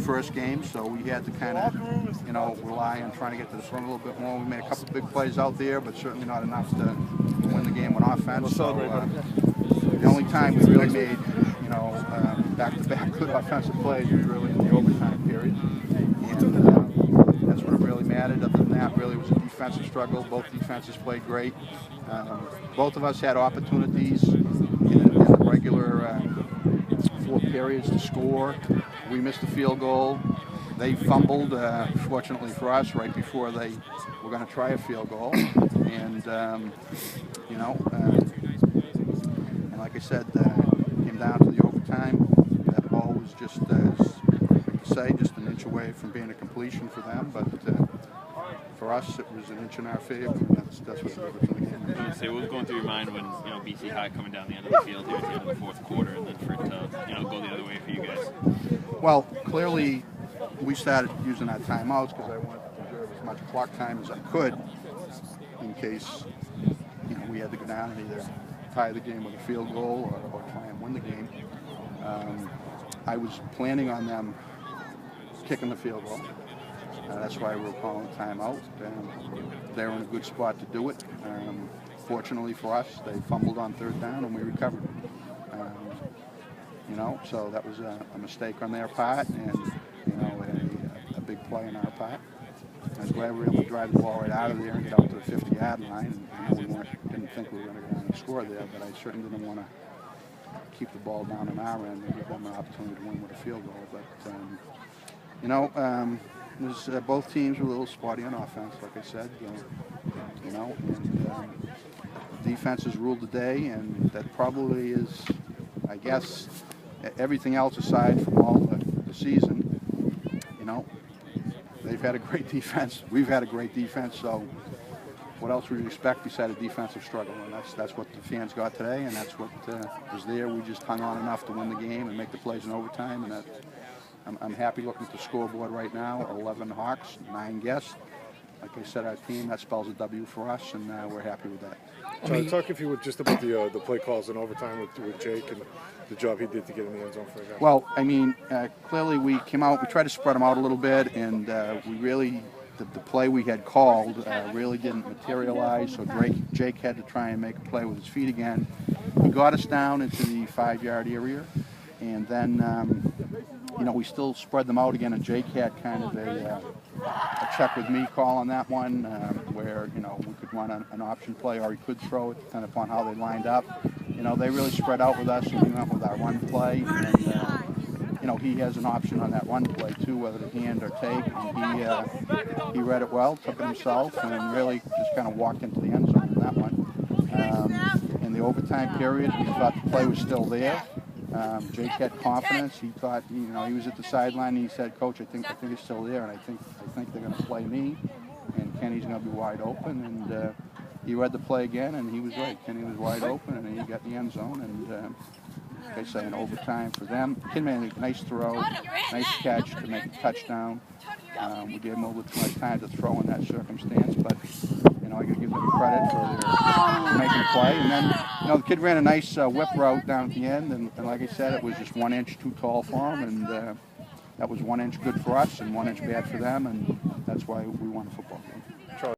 first game, so we had to kind of, rely on trying to get to the front a little bit more. We made a couple of big plays out there, but certainly not enough to win the game on offense. So the only time we really made, back-to-back good offensive plays was really in the overtime period, and that's when it really mattered. Other than that, really, it was a defensive struggle. Both defenses played great. Both of us had opportunities in the regular 4 periods to score. We missed a field goal. They fumbled, fortunately for us, right before they were going to try a field goal. And, and like I said, came down to the overtime. That ball was just, just an inch away from being a completion for them. But for us, it was an inch in our favor. That's what the difference in the game is. So what was going through your mind when BC High coming down the end of the field here at the end of the fourth quarter, and then for it to go the other way for you guys? Well, clearly we started using our timeouts because I wanted to preserve as much clock time as I could in case we had to go down and either tie the game with a field goal or try and win the game. I was planning on them kicking the field goal. That's why we were calling timeout. They were in a good spot to do it. Fortunately for us, they fumbled on third down and we recovered. So that was a mistake on their part and a big play on our part. I was glad we were able to drive the ball right out of there and get out to the 50-yard line. And we didn't think we were going to go on and score there, but I certainly didn't want to keep the ball down on our end and give them an opportunity to win with a field goal. But both teams were a little spotty on offense, like I said. And defense has ruled the day, and that probably is, I guess, everything else aside from all the season. They've had a great defense. We've had a great defense. So what else would you expect besides a defensive struggle? And that's what the fans got today, and that's what was there. We just hung on enough to win the game and make the plays in overtime, and I'm happy looking at the scoreboard right now. 11 Hawks, 9 guests. Like I said, our team, that spells a W for us, and we're happy with that. Talk, if you would, just about the play calls in overtime with Jake and the job he did to get in the end zone for you guys. Well, clearly we came out, we tried to spread them out a little bit, and we really, the play we had called really didn't materialize, so Jake had to try and make a play with his feet again. He got us down into the 5-yard area, and then we still spread them out again, and Jake had kind of a check with me call on that one, where we could run an option play or he could throw it, depending upon how they lined up. They really spread out with us, and we went with our run play. And he has an option on that run play too, whether to hand or take. And he read it well, took it himself, and really just kind of walked into the end zone in that one. In the overtime period, we thought the play was still there. Jake had confidence. He thought, he was at the sideline. And he said, "Coach, I think it's still there, and I think they're going to play me, and Kenny's going to be wide open." And he read the play again, and he was right. Kenny was wide open, and he got the end zone. And like I say, in overtime for them, Ken made a nice throw, nice catch to make a touchdown. We gave him a little too much time to throw in that circumstance, but I got to give them credit for making a play. And then, the kid ran a nice whip route down at the end, and like I said, it was just 1 inch too tall for him, and that was 1 inch good for us and 1 inch bad for them, and that's why we won the football game.